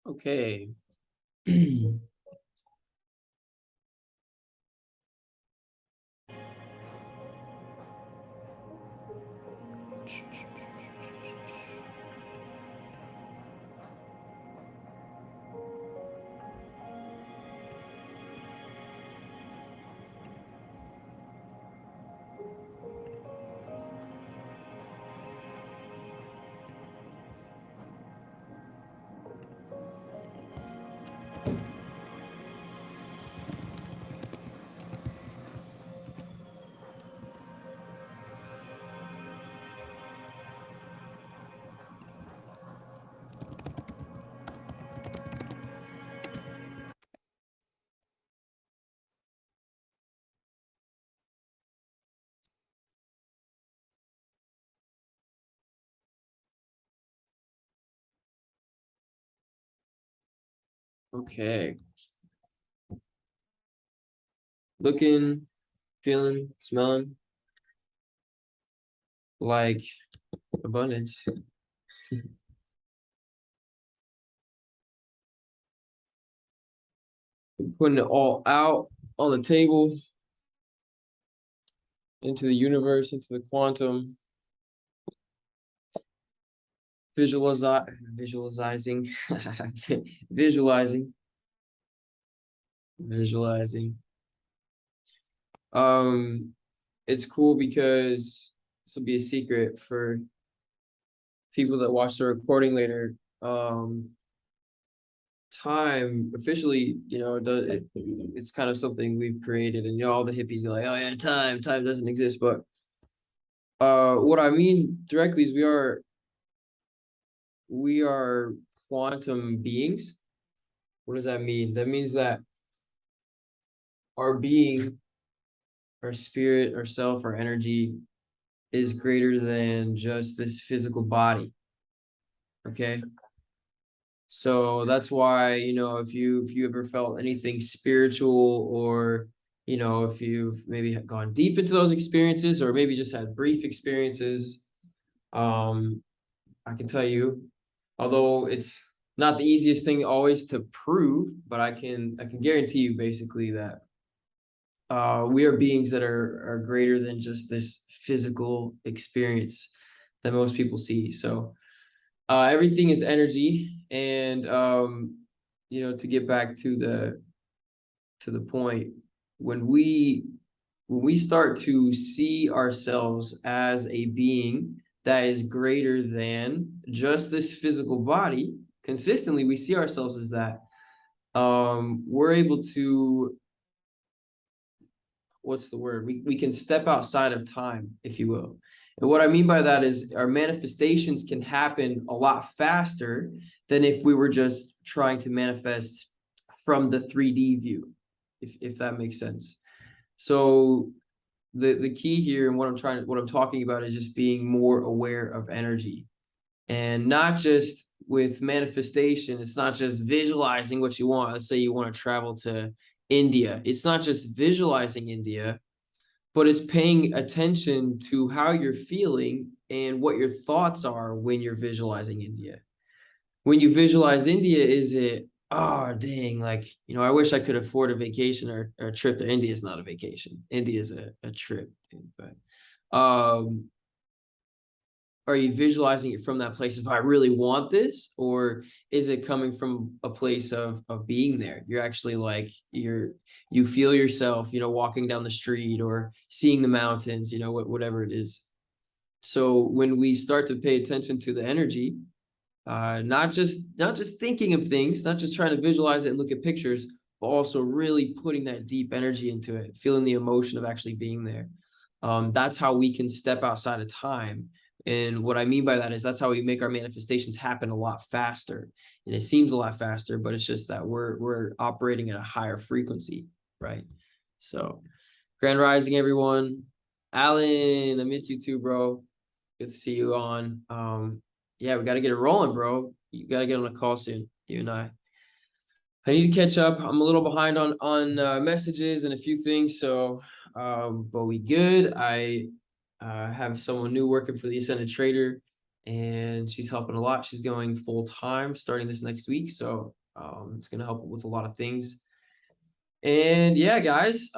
Okay. Okay. Looking, feeling, smelling like abundance. Putting it all out on the table, into the universe, into the quantum, visualizing, visualizing, visualizing. It's cool because this will be a secret for people that watch the recording later. Time officially, it's kind of something we've created, and all the hippies are like, oh yeah, time doesn't exist. But what I mean directly is we are quantum beings. What does that mean? That means that our being, our spirit, our self, our energy is greater than just this physical body. Okay. So that's why, if you ever felt anything spiritual, or, if you've maybe gone deep into those experiences, or maybe just had brief experiences, I can tell you, although it's not the easiest thing always to prove, but I can guarantee you basically that we are beings that are greater than just this physical experience that most people see. So everything is energy, and to get back to the point, when we start to see ourselves as a being that is greater than just this physical body, consistently we see ourselves as that, we're able to, what's the word, we can step outside of time, if you will. And what I mean by that is our manifestations can happen a lot faster than if we were just trying to manifest from the 3D view, if that makes sense. So the key here, and what I'm talking about, is just being more aware of energy, and not just with manifestation. It's not just visualizing what you want. Let's say you want to travel to India. It's not just visualizing India, but it's paying attention to how you're feeling and what your thoughts are when you're visualizing India. When you visualize India, is it, oh dang, like, I wish I could afford a vacation, or a trip to India. Is not a vacation. India is a trip, dude. But are you visualizing it from that place of, I really want this, or is it coming from a place of being there? You're actually like, you feel yourself, walking down the street, or seeing the mountains, whatever it is. So when we start to pay attention to the energy, not just thinking of things, not just trying to visualize it and look at pictures, but also really putting that deep energy into it, feeling the emotion of actually being there. That's how we can step outside of time. And what I mean by that is that's how we make our manifestations happen a lot faster. And it seems a lot faster, but it's just that we're operating at a higher frequency, right? So, Grand Rising, everyone. Alan, I miss you too, bro. Good to see you on. Yeah, we got to get it rolling, bro. You got to get on a call soon, you and I. I need to catch up. I'm a little behind on messages and a few things, so but we good. I have someone new working for the Ascended Trader, and she's helping a lot. She's going full time starting this next week, so it's going to help with a lot of things. And yeah, guys,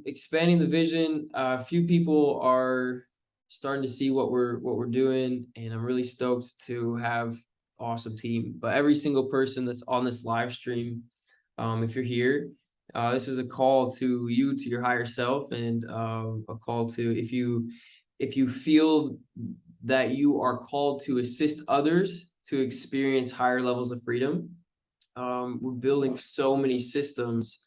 expanding the vision. A few people are starting to see what we're doing, and I'm really stoked to have awesome team. But every single person that's on this live stream, if you're here, this is a call to you, to your higher self, and a call to, if you feel that you are called to assist others to experience higher levels of freedom. We're building so many systems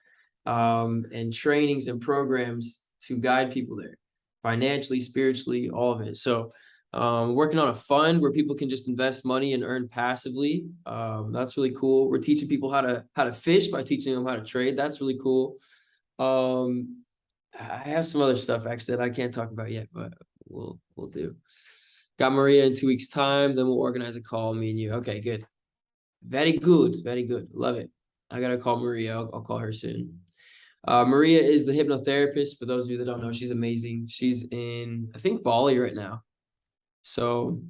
and trainings and programs to guide people there, financially, spiritually, all of it. So working on a fund where people can just invest money and earn passively. That's really cool. We're teaching people how to fish by teaching them how to trade. That's really cool. I have some other stuff actually that I can't talk about yet, but we'll do. Got Maria in 2 weeks' time. Then we'll organize a call, me and you. Okay, good. Very good. Very good. Love it. I gotta call Maria. I'll call her soon. Maria is the hypnotherapist. For those of you that don't know, she's amazing. She's in, I think, Bali right now. So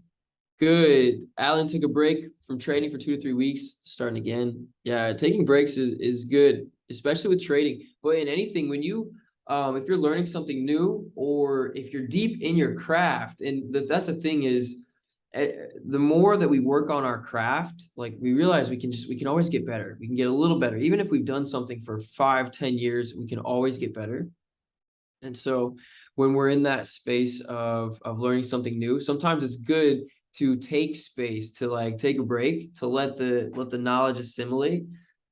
good. Alan took a break from trading for 2 to 3 weeks, starting again. Yeah, taking breaks is good, especially with trading. But in anything, when you if you're learning something new, or if you're deep in your craft, and that's the thing is, the more that we work on our craft, like we realize we can always get better. We can get a little better. Even if we've done something for 5-10 years, we can always get better. And so when we're in that space of learning something new, sometimes it's good to take space, to like take a break, to let the knowledge assimilate.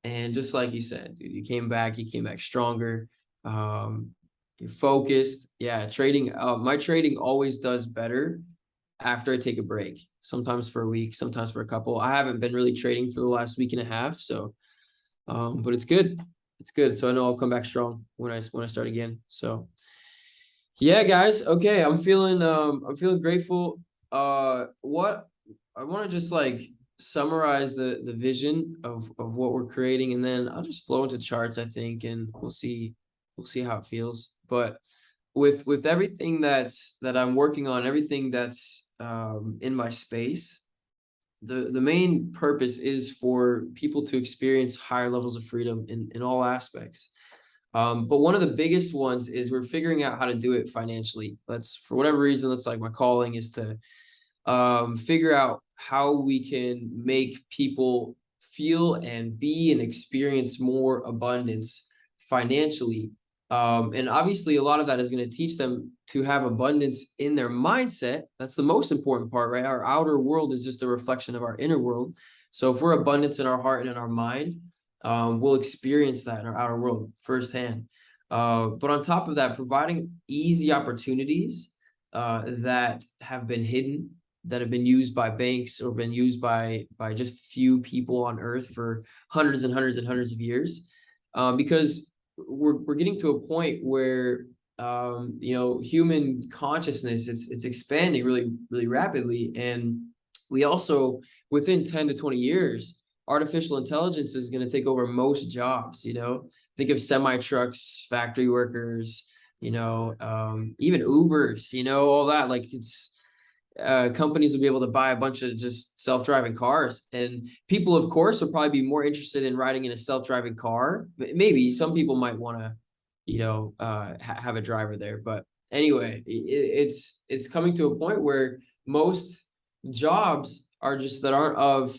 And just like you said, dude, you came back stronger. You're focused. Yeah, trading. My trading always does better after I take a break. Sometimes for a week, sometimes for a couple. I haven't been really trading for the last week and a half, so but it's good. It's good. So I know I'll come back strong when I start again. So yeah, guys. Okay, I'm feeling grateful. What I want to just like summarize the vision of what we're creating, and then I'll just flow into charts, I think, and we'll see how it feels. But with everything that I'm working on, everything that's in my space, the main purpose is for people to experience higher levels of freedom in all aspects. But one of the biggest ones is we're figuring out how to do it financially. That's, for whatever reason, that's like my calling, is to figure out how we can make people feel and be and experience more abundance financially. And obviously a lot of that is going to teach them to have abundance in their mindset. That's the most important part, right? Our outer world is just a reflection of our inner world. So if we're abundance in our heart and in our mind, we'll experience that in our outer world firsthand. But on top of that, providing easy opportunities that have been hidden, that have been used by banks or been used by just few people on earth for hundreds and hundreds and hundreds of years, because we're getting to a point where human consciousness, it's expanding really rapidly, and we also, within 10 to 20 years, artificial intelligence is going to take over most jobs. Think of semi trucks, factory workers, even Ubers, all that. Like, it's companies will be able to buy a bunch of just self-driving cars, and people, of course, will probably be more interested in riding in a self-driving car. Maybe some people might want to have a driver there, but anyway, it's coming to a point where most jobs are just, that aren't of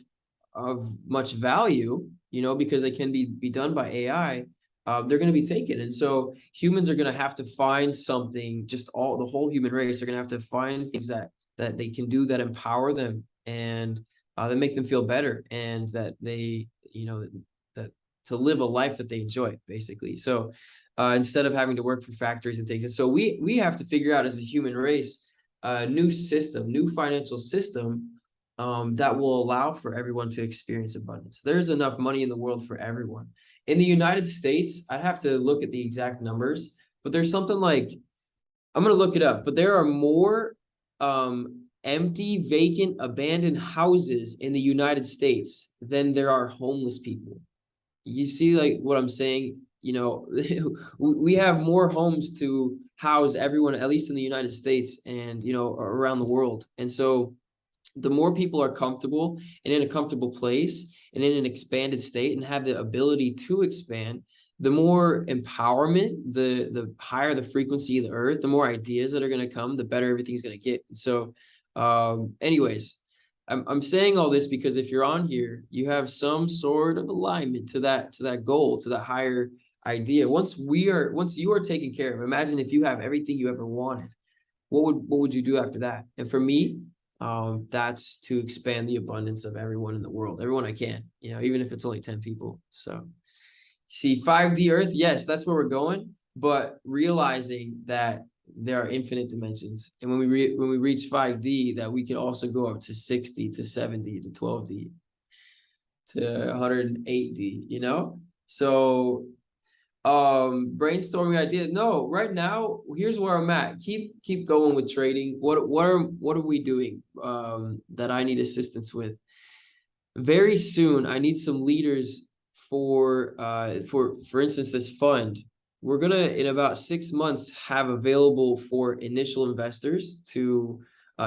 much value, because they can be done by AI. They're going to be taken. And so humans are going to have to find something, the whole human race are going to have to find things that they can do, that empower them, and that make them feel better, and that they, that to live a life that they enjoy, basically. So instead of having to work for factories and things. And so we have to figure out, as a human race, a new financial system that will allow for everyone to experience abundance. There's enough money in the world for everyone. In the United States, I'd have to look at the exact numbers, but there's something like, I'm going to look it up, but there are more empty, vacant, abandoned houses in the United States than there are homeless people. You see, like, what I'm saying? We have more homes to house everyone, at least in the United States, and around the world. And so the more people are comfortable and in a comfortable place and in an expanded state and have the ability to expand, the more empowerment, the higher the frequency of the earth, the more ideas that are going to come, the better everything's going to get. So, anyways, I'm saying all this because if you're on here, you have some sort of alignment to that goal, to that higher idea. Once you are taken care of, imagine if you have everything you ever wanted, what would you do after that? And for me, that's to expand the abundance of everyone in the world, everyone I can, even if it's only 10 people. So see 5D Earth, yes, that's where we're going, but realizing that there are infinite dimensions. And when we reach 5D, that we can also go up to 60 to 70 to 12D to 108D, So brainstorming ideas. No, right now, here's where I'm at. Keep going with trading. What are we doing that I need assistance with? Very soon, I need some leaders for instance, this fund. We're gonna, in about 6 months, have available for initial investors to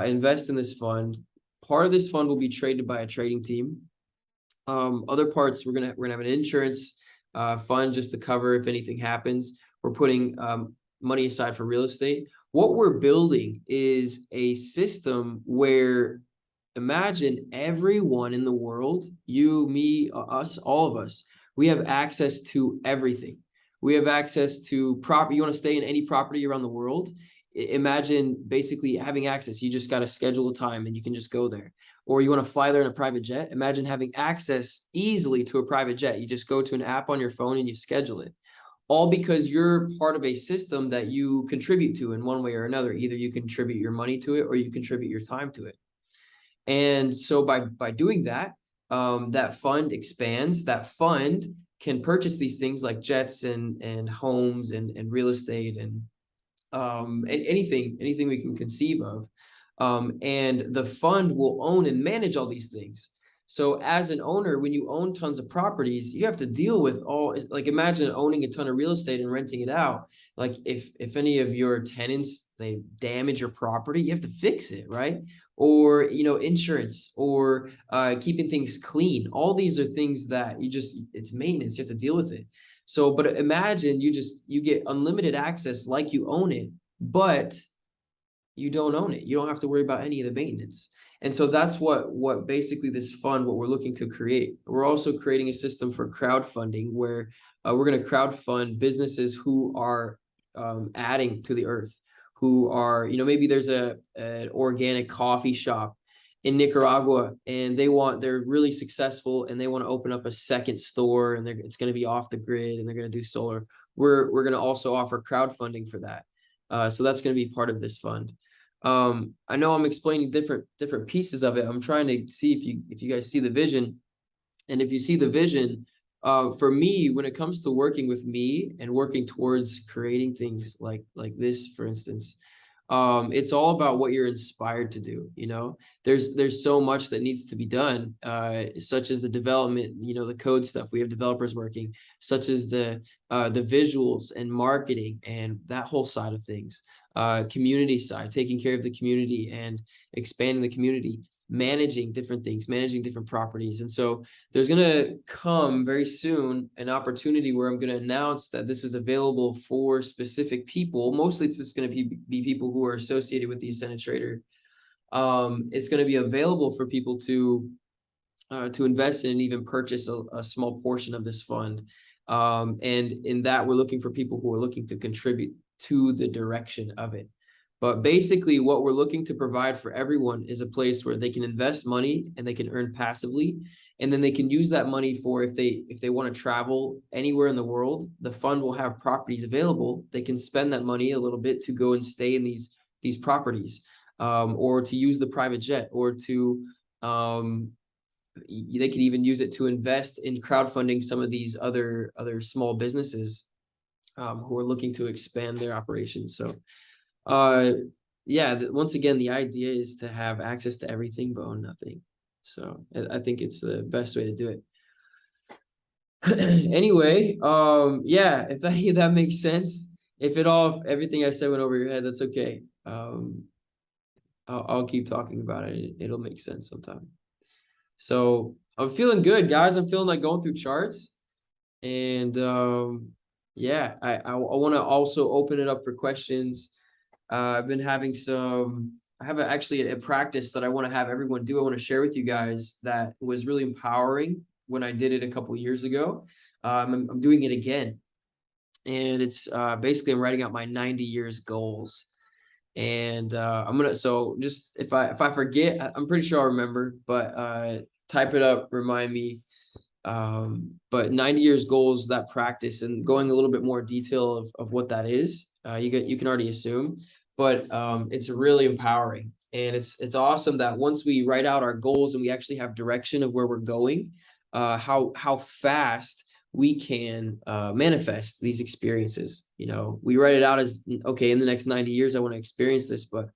invest in this fund. Part of this fund will be traded by a trading team. Other parts, we're gonna have an insurance fund just to cover if anything happens. We're putting money aside for real estate. What we're building is a system where, imagine everyone in the world, you, me, us, all of us, we have access to everything. We have access to property. You want to stay in any property around the world? Imagine basically having access. You just got to schedule a time and you can just go there. Or you want to fly there in a private jet? Imagine having access easily to a private jet. You just go to an app on your phone and you schedule it. All because you're part of a system that you contribute to in one way or another. Either you contribute your money to it or you contribute your time to it. And so by doing that, that fund expands. That fund can purchase these things like jets and homes and real estate and anything we can conceive of. And the fund will own and manage all these things. So as an owner, when you own tons of properties, you have to deal with like, imagine owning a ton of real estate and renting it out. Like if any of your tenants, they damage your property, you have to fix it, right? Or, insurance or keeping things clean. All these are things that it's maintenance, you have to deal with it. So, but imagine you get unlimited access like you own it, but you don't own it. You don't have to worry about any of the maintenance. And so that's what basically this fund, what we're looking to create. We're also creating a system for crowdfunding where we're going to crowdfund businesses who are adding to the earth, who are, maybe there's an organic coffee shop in Nicaragua and they're really successful and they want to open up a second store and it's going to be off the grid and they're going to do solar. We're going to also offer crowdfunding for that. So that's going to be part of this fund. I know I'm explaining different pieces of it. I'm trying to see if you guys see the vision. And if you see the vision, for me, when it comes to working with me and working towards creating things like this, for instance, it's all about what you're inspired to do. There's so much that needs to be done, such as the development, the code stuff. We have developers working, such as the visuals and marketing and that whole side of things, community side, taking care of the community and expanding the community, managing different things, managing different properties. And so there's going to come very soon an opportunity where I'm going to announce that this is available for specific people. Mostly it's just going to be people who are associated with the Ascended Trader. It's going to be available for people to invest in and even purchase a small portion of this fund. And in that, we're looking for people who are looking to contribute to the direction of it. But basically, what we're looking to provide for everyone is a place where they can invest money and they can earn passively. And then they can use that money for if they want to travel anywhere in the world, the fund will have properties available. They can spend that money a little bit to go and stay in these properties, or to use the private jet, or to they could even use it to invest in crowdfunding some of these other small businesses who are looking to expand their operations. So yeah, once again, the idea is to have access to everything but own nothing. So I think it's the best way to do it. Anyway, yeah, if that makes sense. If everything I said went over your head, that's okay. I'll keep talking about it. It'll make sense sometime. So I'm feeling good, guys. I'm feeling like going through charts. And yeah, I want to also open it up for questions. I've been having I have actually a practice that I want to have everyone do. I want to share with you guys that was really empowering when I did it a couple years ago. I'm doing it again. And it's basically I'm writing out my 90 years goals. And so just if I forget, I'm pretty sure I'll remember, but type it up, remind me. But 90 years goals, that practice, and going a little bit more detail of what that is, you can already assume, but it's really empowering. And it's awesome that once we write out our goals and we actually have direction of where we're going, how fast we can manifest these experiences. We write it out as, okay, in the next 90 years I want to experience this, but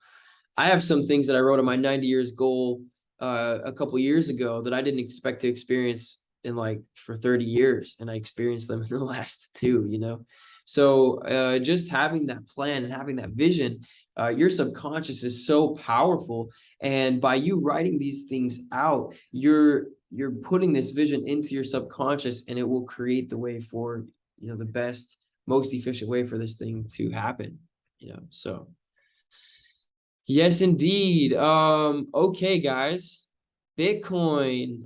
I have some things that I wrote on my 90 years goal a couple years ago that I didn't expect to experience in like for 30 years, and I experienced them in the last 2. So just having that plan and having that vision, your subconscious is so powerful, and by you writing these things out, you're putting this vision into your subconscious, and it will create the way for the best, most efficient way for this thing to happen. So yes, indeed. Okay, guys. Bitcoin.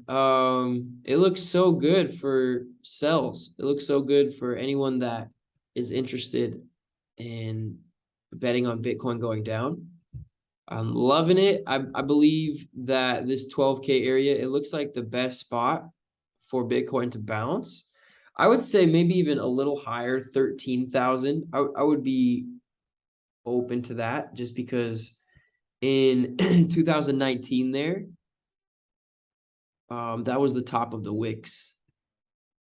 It looks so good for sells. It looks so good for anyone that is interested in betting on Bitcoin going down. I'm loving it. I believe that this 12K area, it looks like the best spot for Bitcoin to bounce. I would say maybe even a little higher, 13,000. I would be open to that, just because in 2019 there, that was the top of the wicks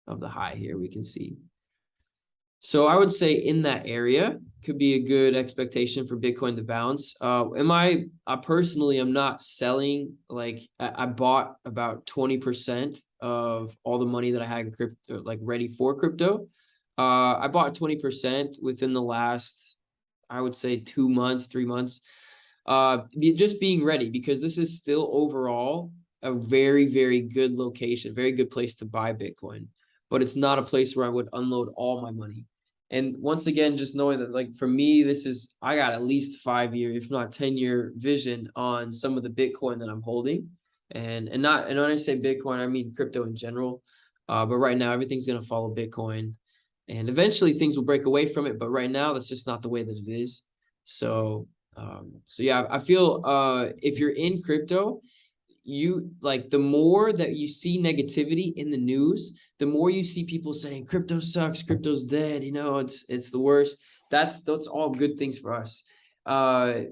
of the high here, we can see. So I would say in that area could be a good expectation for Bitcoin to bounce. I personally am not selling. Like I bought about 20% of all the money that I had in crypto, like ready for crypto. I bought 20% within the last, I would say 2 months, 3 months. Just being ready, because this is still overall a very, very good location, very good place to buy Bitcoin, but it's not a place where I would unload all my money. And once again, just knowing that, like, for me, I got at least 5-year, if not 10-year vision on some of the Bitcoin that I'm holding. And when I say Bitcoin, I mean crypto in general. But right now, everything's going to follow Bitcoin, and eventually things will break away from it. But right now, that's just not the way that it is. So yeah, I feel if you're in crypto, the more that you see negativity in the news, the more you see people saying crypto sucks, crypto's dead, it's the worst. That's all good things for us,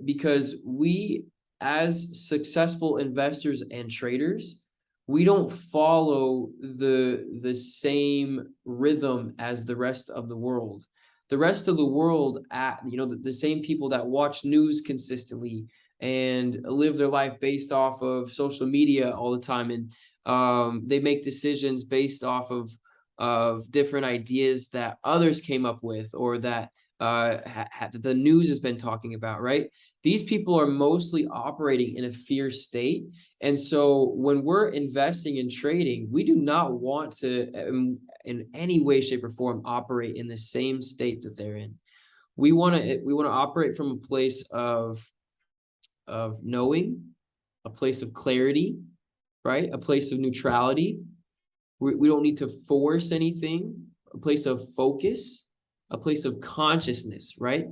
because we, as successful investors and traders, we don't follow the same rhythm as the rest of the world. The rest of the world, the same people that watch news consistently and live their life based off of social media all the time, and they make decisions based off of different ideas that others came up with, or that the news has been talking about, right? These people are mostly operating in a fear state. And so when we're investing in trading, we do not want to, in any way, shape, or form, operate in the same state that they're in. We want to operate from a place of knowing, a place of clarity, right? A place of neutrality. We don't need to force anything. A place of focus, a place of consciousness, right?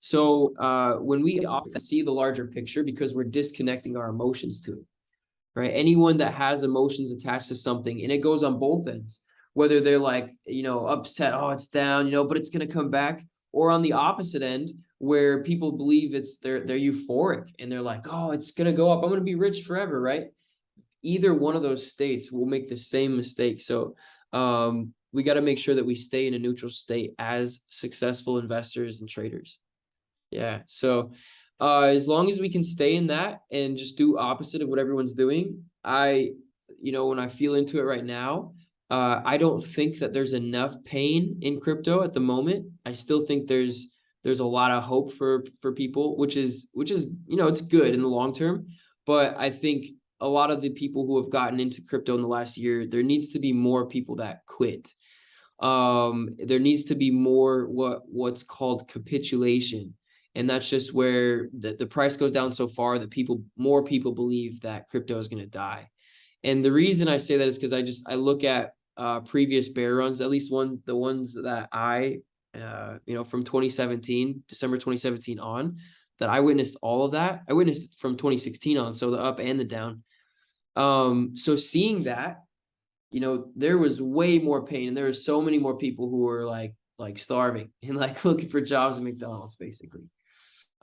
So when we often see the larger picture, because we're disconnecting our emotions to it, right? Anyone that has emotions attached to something, and it goes on both ends, whether they're like, upset, oh, it's down, but it's going to come back, or on the opposite end, where people believe they're euphoric and they're like, oh, it's going to go up, I'm going to be rich forever, right? Either one of those states will make the same mistake. So we got to make sure that we stay in a neutral state as successful investors and traders. Yeah. So as long as we can stay in that and just do opposite of what everyone's doing, when I feel into it right now, I don't think that there's enough pain in crypto at the moment. I still think there's There's a lot of hope for people, which is, you know, it's good in the long term. But I think a lot of the people who have gotten into crypto in the last year, there needs to be more people that quit. There needs to be more what's called capitulation. And that's just where the price goes down so far that more people believe that crypto is going to die. And the reason I say that is because I look at previous bear runs, at least the ones that you know, from 2017, December 2017 on, that I witnessed all of that. I witnessed from 2016 on, so the up and the down. So seeing that, you know, there was way more pain, and there were so many more people who were like starving and like looking for jobs at McDonald's, basically.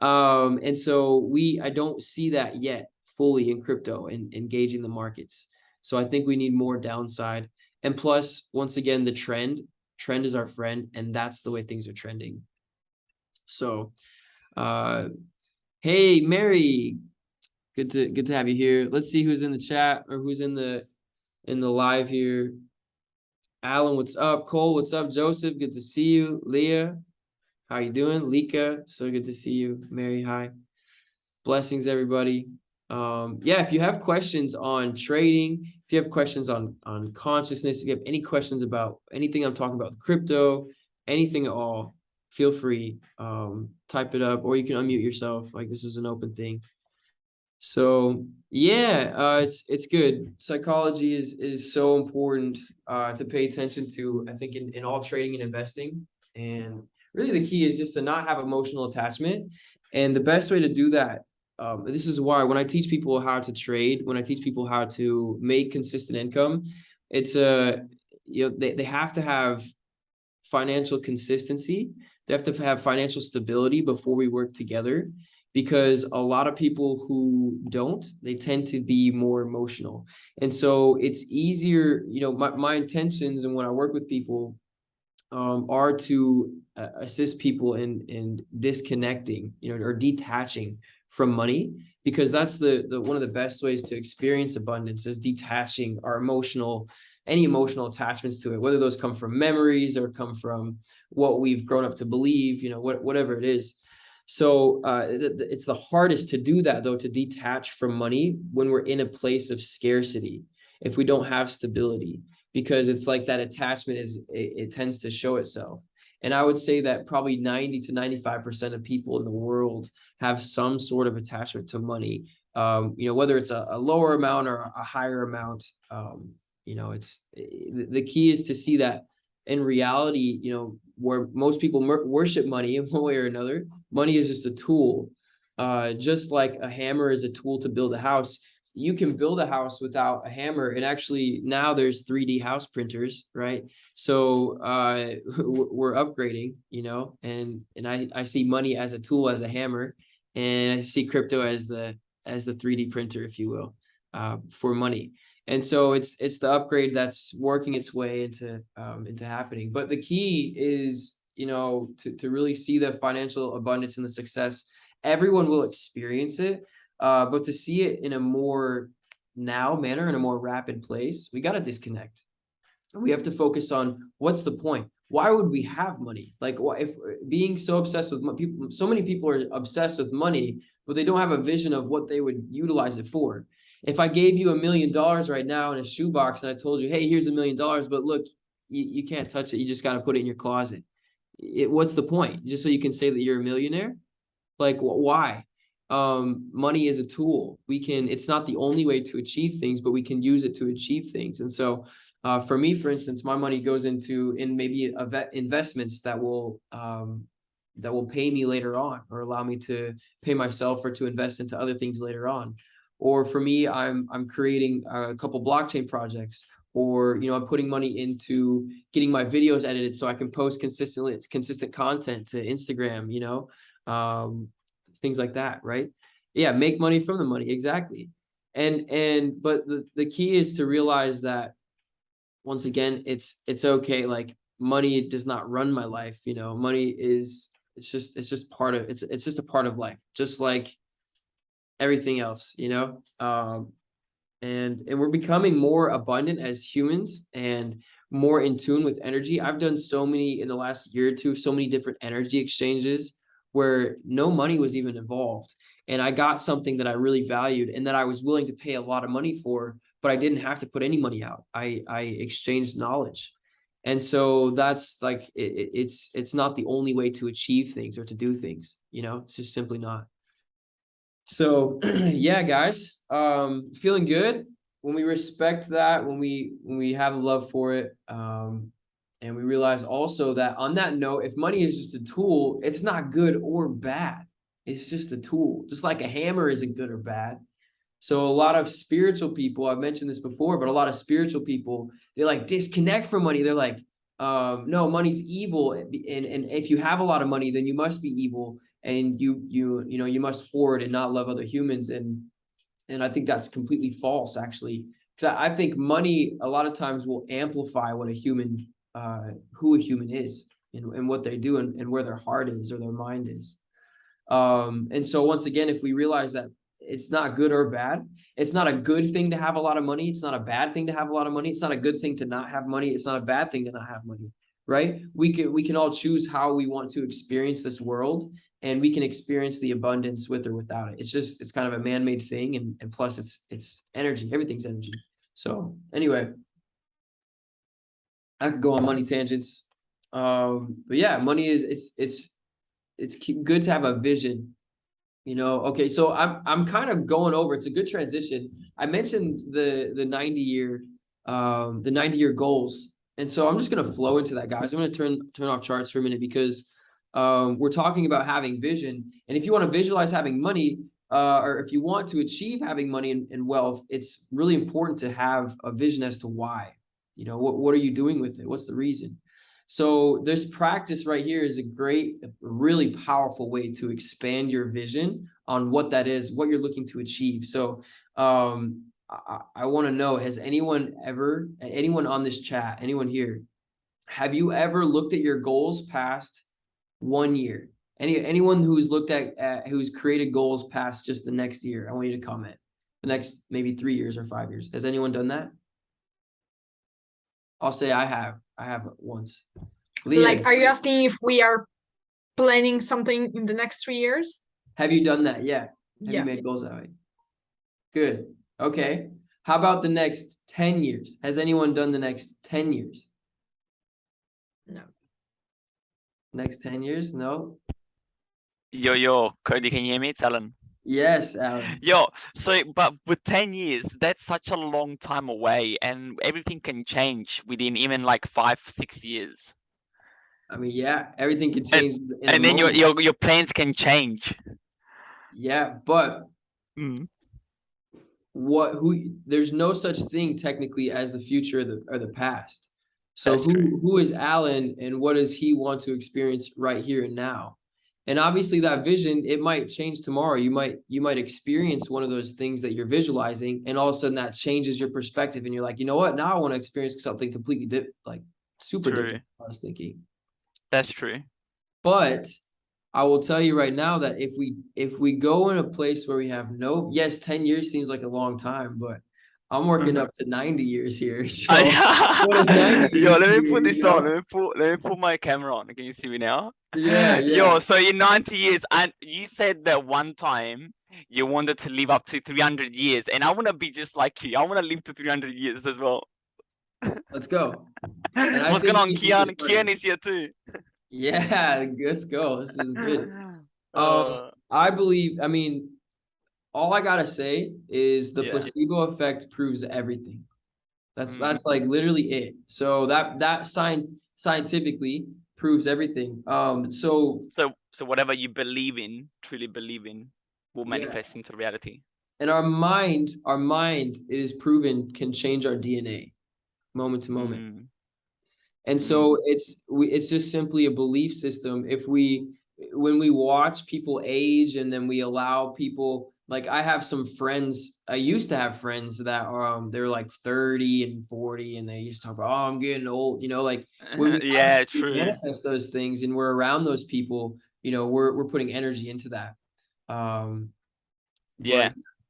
And so I don't see that yet fully in crypto and engaging the markets. So I think we need more downside. And plus, once again, the trend is our friend, and that's the way things are trending. So, hey, Mary, good to have you here. Let's see who's in the chat or who's in the live here. Alan, what's up? Cole, what's up? Joseph, good to see you. Leah, how you doing? Lika, so good to see you. Mary, hi. Blessings, everybody. Yeah, if you have questions on trading, if you have questions on consciousness, if you have any questions about anything I'm talking about, crypto, anything at all, feel free. Type it up, or you can unmute yourself. Like, this is an open thing. So yeah, it's good. Psychology is so important to pay attention to, I think, in all trading and investing. And really the key is just to not have emotional attachment. And the best way to do that, this is why when I teach people how to trade, when I teach people how to make consistent income, it's you know, they have to have financial consistency. They have to have financial stability before we work together, because a lot of people who don't, they tend to be more emotional. And so it's easier, you know, my intentions and when I work with people are to assist people in disconnecting, you know, or detaching from money, because that's the one of the best ways to experience abundance is detaching our any emotional attachments to it, whether those come from memories or come from what we've grown up to believe, you know, whatever it is. So it's the hardest to do that, though, to detach from money when we're in a place of scarcity, if we don't have stability, because it's like that attachment it tends to show itself. And I would say that probably 90 to 95% of people in the world have some sort of attachment to money, you know, whether it's a lower amount or a higher amount. You know, the key is to see that in reality, you know, where most people worship money in one way or another, money is just a tool. Just like a hammer is a tool to build a house. You can build a house without a hammer. And actually now there's 3D house printers, right? So we're upgrading, you know, and I see money as a tool, as a hammer, and I see crypto as the 3D printer, if you will, for money. And so it's the upgrade that's working its way into happening. But the key is, you know, to really see the financial abundance and the success. Everyone will experience it, but to see it in a more now manner, in a more rapid place, we got to disconnect. We have to focus on what's the point. Why would we have money? Like, if being so obsessed with people, so many people are obsessed with money, but they don't have a vision of what they would utilize it for. If I gave you $1 million right now in a shoebox and I told you, hey, here's $1 million, but look, you can't touch it. You just got to put it in your closet. What's the point? Just so you can say that you're a millionaire? Like, why? Money is a tool. It's not the only way to achieve things, but we can use it to achieve things. And so for me, for instance, my money goes in maybe investments that will pay me later on, or allow me to pay myself or to invest into other things later on. Or for me, I'm creating a couple blockchain projects, or, you know, I'm putting money into getting my videos edited so I can post consistent content to Instagram, you know, things like that, right? Yeah, make money from the money, exactly. But the key is to realize that, once again, it's okay. Like, money does not run my life, you know. Money it's just part of it's just a part of life, just like everything else, you know. And we're becoming more abundant as humans and more in tune with energy. I've done so many in the last year or two, so many different energy exchanges where no money was even involved. And I got something that I really valued and that I was willing to pay a lot of money for, but I didn't have to put any money out. I exchanged knowledge. And so that's like, it's not the only way to achieve things or to do things, you know, it's just simply not. So yeah, guys, feeling good when we respect that, when we have a love for it. And we realize also that on that note, if money is just a tool, it's not good or bad. It's just a tool, just like a hammer isn't good or bad. So a lot of spiritual people, I've mentioned this before, but a lot of spiritual people, they like disconnect from money. They're like, no, money's evil. And if you have a lot of money, then you must be evil. And you know, you must hoard and not love other humans. And I think that's completely false, actually. Because I think money a lot of times will amplify what a human, who a human is and what they do and where their heart is or their mind is. And so once again, if we realize that it's not good or bad, it's not a good thing to have a lot of money. It's not a bad thing to have a lot of money. It's not a good thing to not have money. It's not a bad thing to not have money, right? We can all choose how we want to experience this world, and we can experience the abundance with or without it. It's kind of a man-made thing. And plus it's energy. Everything's energy. So anyway, I could go on money tangents. But yeah, money is it's good to have a vision, you know. Okay, so I'm kind of going over, it's a good transition. I mentioned the 90-year goals, and so I'm just going to flow into that, guys. I'm going to turn off charts for a minute because we're talking about having vision. And if you want to visualize having money, or if you want to achieve having money and wealth, it's really important to have a vision as to why. You know, what are you doing with it? What's the reason? So this practice right here is a great, really powerful way to expand your vision on what that is, what you're looking to achieve. So I want to know, has anyone on this chat, anyone here, have you ever looked at your goals past 1 year? Anyone who's looked at who's created goals past just the next year, I want you to comment. The next maybe 3 years or 5 years. Has anyone done that? I'll say I have. I have once. Leah, like, are you asking if we are planning something in the next 3 years? have you done that? Yeah. Have Yeah. you made goals that way? Good. Okay. How about the next 10 years? Has anyone done the next 10 years? No. Next 10 years? No. Yo, Cody, can you hear me? It's Alan. Yes, Alan. Yo, so but with 10 years, that's such a long time away, and everything can change within even like 5-6 years. I mean, yeah, everything can change in And a then moment. your plans can change. Yeah, but there's no such thing technically as the future or the past. So That's true. who is Alan and what does he want to experience right here and now? And obviously that vision, it might change tomorrow. You might experience one of those things that you're visualizing, and all of a sudden that changes your perspective and you're like, you know what? Now I want to experience something completely super True. different than I was thinking. That's true. But I will tell you right now that if we go in a place where we have yes, 10 years seems like a long time, but I'm working up to 90 years here. So what is 90 Yo, years let me to put you, this on. Let me put my camera on. Can you see me now? Yeah. Yo, so in 90 years, and you said that one time you wanted to live up to 300 years, and I want to be just like you. I want to live to 300 years as well. Let's go. And I What's think going on, we should get Kian? started. Kian is here too. Yeah, let's go. This is good. I believe, I mean, all I gotta say is the placebo effect proves everything. That's like literally it. So that scientifically proves everything. So whatever you truly believe in, will manifest into reality. And our mind, it is proven, can change our DNA moment to moment. And so it's just simply a belief system. When we watch people age and then we allow people, like I have some friends, I used to have friends that they're like 30 and 40 and they used to talk about, oh, I'm getting old, you know, like when we true. manifest those things and we're around those people, you know, we're putting energy into that.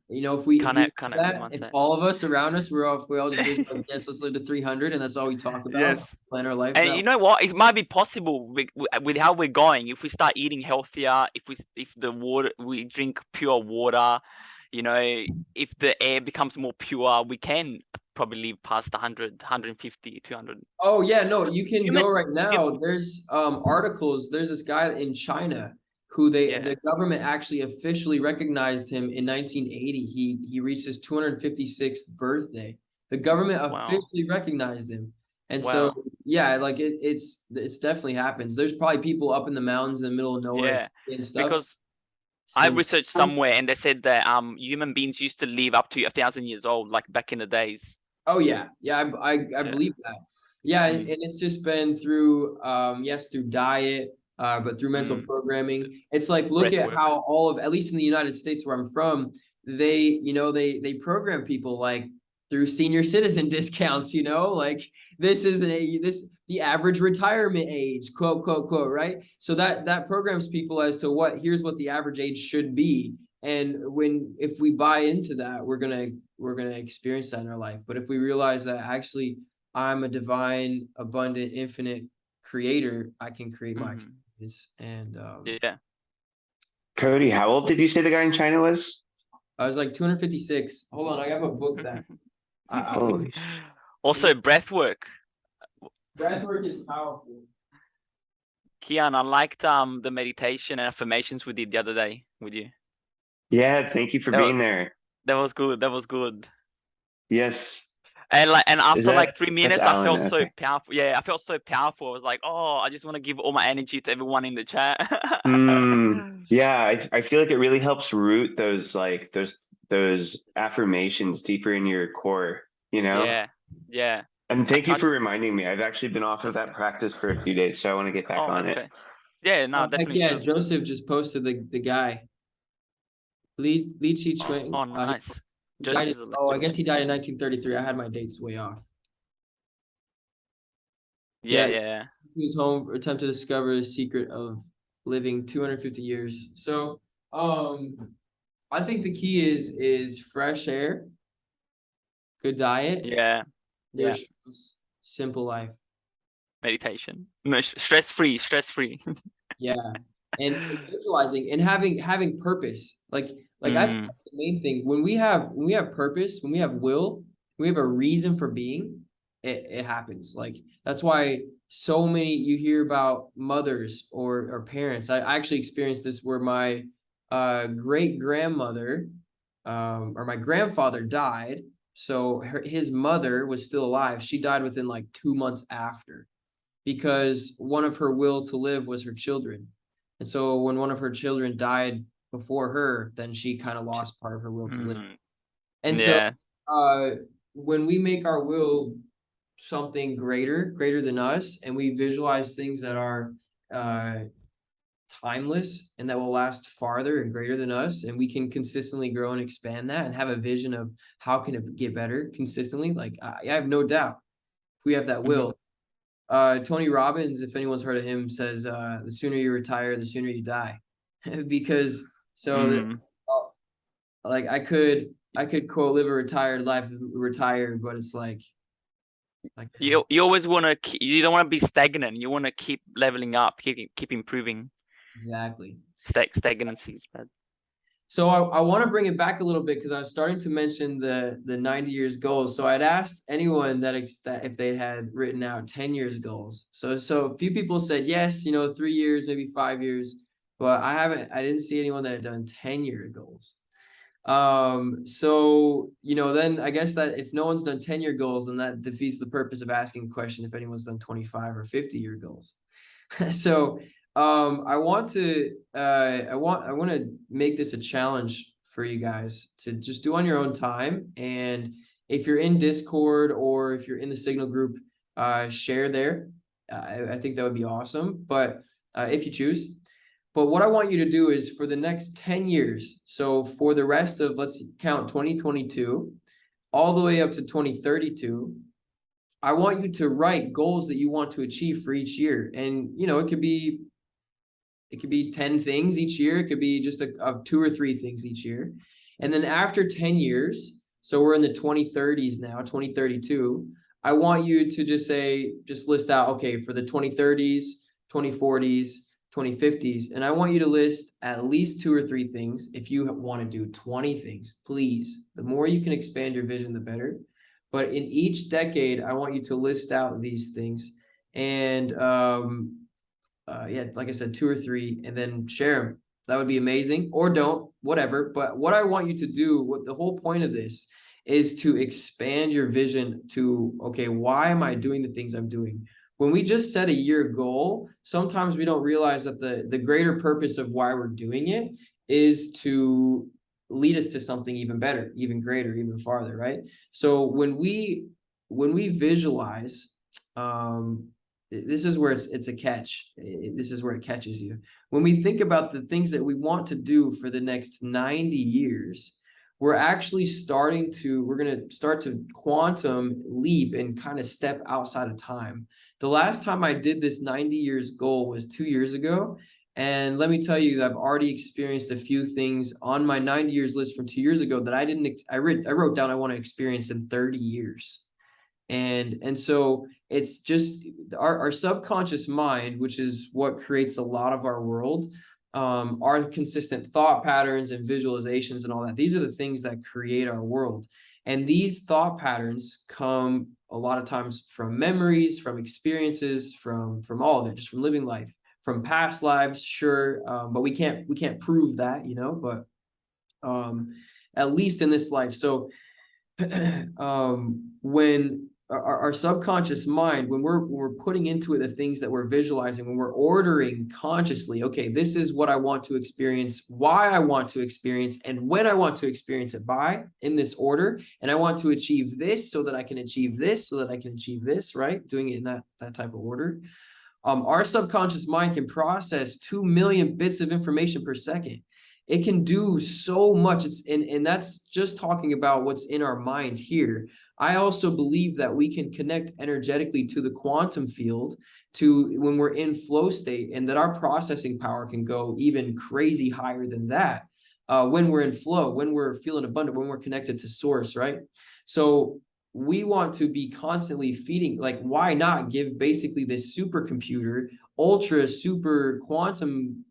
you know, if we Kind do of good that, if mindset. all of us around us, if we all just live like, yes, let's live to 300, and that's all we talk about, Yes. plan our life And that you know what? It might be possible with how we're going. If we start eating healthier, if the water we drink pure water, you know, if the air becomes more pure, we can probably live past 100, 150, 200. Oh yeah, no, you can Human, go right hum- now. There's articles. There's this guy in China who yeah. the government actually officially recognized him in 1980. He reached his 256th birthday. The government Wow. officially recognized him. And so Wow. yeah, like it's definitely happens. There's probably people up in the mountains in the middle of nowhere Yeah. and stuff. Because I Sim researched somewhere and they said that human beings used to live up to 1,000 years old, like back in the days. Oh yeah, yeah, I Yeah. believe that. Yeah, and Mm. it's just been through yes, through diet, but through mental Mm. programming. It's like look Breath at work. how all of, at least in the United States where I'm from, they, you know, they program people like through senior citizen discounts, you know, like this is the average retirement age, quote, quote, quote, right? So that programs people as to here's what the average age should be. And if we buy into that, we're gonna experience that in our life. But if we realize that actually I'm a divine, abundant, infinite creator, I can create my Mhm. experience. And Yeah. Cody, how old did you say the guy in China was? I was like 256. Hold on, I have a book that Holy Also, breath work. breath work is powerful. Kian, I liked the meditation and affirmations we did the other day with you. Yeah, thank you for That, being there. that was good. That was good. Yes. And after like 3 That's minutes, I Alan, felt so okay. powerful. Yeah, I felt so powerful. I was like, oh, I just want to give all my energy to everyone in the chat. Yeah, I feel like it really helps root those affirmations deeper in your core, you know? Yeah, yeah. And I thank you try for to. reminding me. I've actually been off of that practice for a few days, so I want to get back Oh, on that's it. okay. Yeah, no, Oh, heck definitely yeah, should. Joseph just posted the guy. Li Chi Chuang. Oh, nice. He Joseph died is a I legend. guess he died in 1933. I had my dates way off. Yeah, Yeah, yeah. he was home, attempt to discover the secret of living 250 years. So, I think the key is fresh air, good diet, Yeah, yeah. simple life. Meditation. No, stress-free, stress-free. Yeah, and visualizing and having purpose. Like I think Mm, that's the main thing. When we have purpose, when we have will, we have a reason for being. It happens. Like that's why so many you hear about mothers or parents. I actually experienced this where my great grandmother or my grandfather died. So his mother was still alive. She died within like 2 months after, because one of her will to live was her children. And so when one of her children died before her, then she kind of lost part of her will to live. mm, And so yeah. when we make our will something greater than us, and we visualize things that are timeless and that will last farther and greater than us, and we can consistently grow and expand that and have a vision of how can it get better consistently, like I have no doubt if we have that will. Tony Robbins, if anyone's heard of him, says the sooner you retire, the sooner you die. Because Mm. like I could quote live a retired life, retired, but it's like You always want to you don't want to be stagnant. You want to keep leveling up, keep improving. exactly. Stagnancy is bad. So I want to bring it back a little bit because I was starting to mention the 90 years goals. So I'd asked anyone that if they had written out 10 years goals. So a few people said yes, 3 years, maybe 5 years, but I didn't see anyone that had done 10-year goals. So then I guess that if no one's done 10-year goals, then that defeats the purpose of asking a question if anyone's done 25 or 50-year goals. So I want to make this a challenge for you guys to just do on your own time. And if you're in Discord or if you're in the Signal group, share there. I think that would be awesome. But if you choose. But what I want you to do is for the next 10 years, so for the rest of, let's count 2022, all the way up to 2032, I want you to write goals that you want to achieve for each year. And, it could be 10 things each year. It could be just 2 or 3 things each year. And then after 10 years, so we're in the 2030s now, 2032, I want you to just list out, okay, for the 2030s, 2040s, 2050s, and I want you to list at least 2 or 3 things. If you want to do 20 things, please, the more you can expand your vision, the better. But in each decade, I want you to list out these things and yeah, like I said, 2 or 3, and then share them. That would be amazing, or don't, whatever. But what I want you to do, what the whole point of this is to expand your vision to, okay, why am I doing the things I'm doing? When we just set a year goal, sometimes we don't realize that the greater purpose of why we're doing it is to lead us to something even better, even greater, even farther, right? So when we visualize, this is where it's a catch. This is where it catches you. When we think about the things that we want to do for the next 90 years, we're actually we're going to start to quantum leap and kind of step outside of time. The last time I did this 90 years goal was 2 years ago. And let me tell you, I've already experienced a few things on my 90 years list from 2 years ago that I wrote down I want to experience in 30 years. And so it's just our subconscious mind, which is what creates a lot of our world, our consistent thought patterns and visualizations and all that. These are the things that create our world. And these thought patterns come a lot of times from memories, from experiences, from all of it, just from living life, from past lives, sure. But we can't prove that, you know, but at least in this life. So when our subconscious mind, when we're putting into it the things that we're visualizing, when we're ordering consciously, okay, this is what I want to experience, why I want to experience, and when I want to experience it by, in this order, and I want to achieve this so that I can achieve this, so that I can achieve this, right? Doing it in that type of order. Our subconscious mind can process 2 million bits of information per second. It can do so much. And that's just talking about what's in our mind here. I also believe that we can connect energetically to the quantum field to when we're in flow state, and that our processing power can go even crazy higher than that when we're in flow, when we're feeling abundant, when we're connected to source, right? So we want to be constantly feeding, like, why not give basically this supercomputer, ultra super quantum,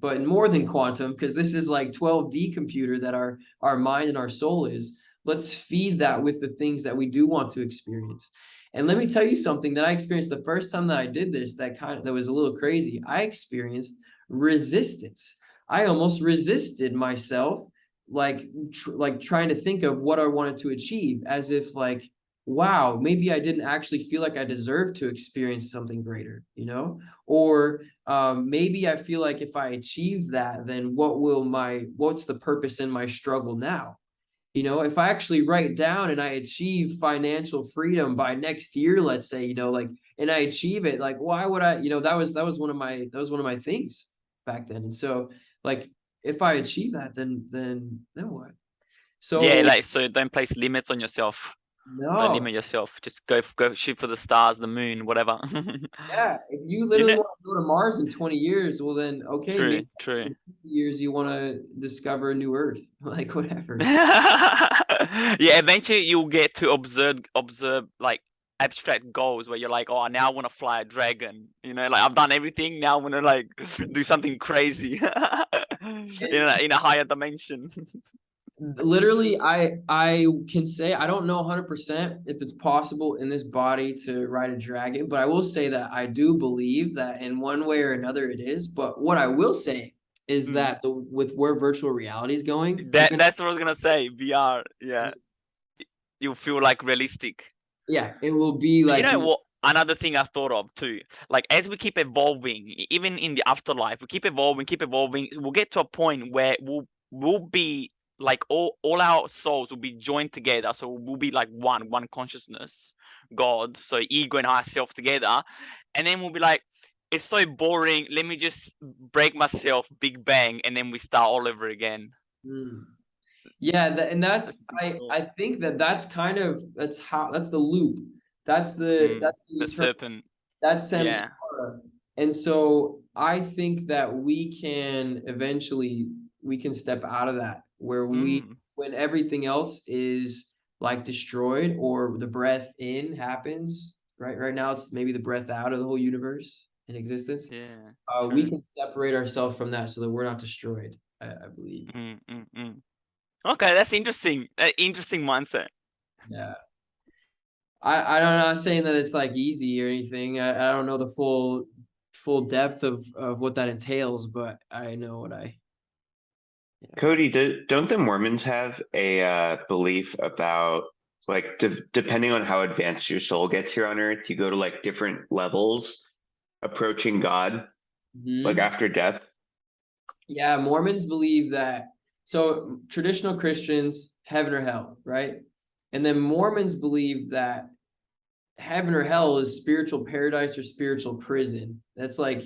but more than quantum, because this is like 12D computer that our mind and our soul is. Let's feed that with the things that we do want to experience. And let me tell you something that I experienced the first time that I did this, that was a little crazy. I experienced resistance. I almost resisted myself, like trying to think of what I wanted to achieve, as if like, wow, maybe I didn't actually feel like I deserved to experience something greater, you know? Or maybe I feel like if I achieve that, then what's the purpose in my struggle now? You know, if I actually write down and I achieve financial freedom by next year, let's say, you know, like, and I achieve it, like, why would I, you know, that was one of my things back then. And so, like, if I achieve that, then what? So yeah, like, so don't place limits on yourself. Don't no, limit yourself. Just go shoot for the stars, the moon, whatever. yeah, if you literally know- want to go to Mars in 20 years, well then, okay, True, maybe true. in 50 years you want to discover a new Earth, like whatever. Yeah, eventually you'll get to observe like abstract goals where you're like, oh, now I want to fly a dragon. You know, like, I've done everything. Now I want to like do something crazy in a higher dimension. Literally, I can say I don't know 100% if it's possible in this body to ride a dragon, but I will say that I do believe that in one way or another it is. But what I will say is that with where virtual reality is going, That's what I was gonna say. VR, yeah, you feel like realistic. yeah, it will be like You know what? Another thing I thought of too, like, as we keep evolving, even in the afterlife, we keep evolving. We'll get to a point where we'll be like all our souls will be joined together. So we'll be like one consciousness, God. So ego and higher self together, and then we'll be like, it's so boring. Let me just break myself, Big Bang, and then we start all over again. Yeah, and that's I think that's kind of that's the loop. That's the the serpent. That's samsara. Yeah. And so I think that we can step out of that where when everything else is like destroyed or the breath in happens, right now it's maybe the breath out of the whole universe in existence. Yeah. We can separate ourselves from that so that we're not destroyed, I believe. Okay, that's interesting. Interesting mindset. Yeah. I'm not saying that it's like easy or anything. I don't know the full depth of what that entails, but I know what Cody, don't the Mormons have a belief about like depending on how advanced your soul gets here on Earth, you go to like different levels approaching God, like after death? Yeah, Mormons believe that. So traditional Christians, heaven or hell, right? And then Mormons believe that heaven or hell is spiritual paradise or spiritual prison. That's like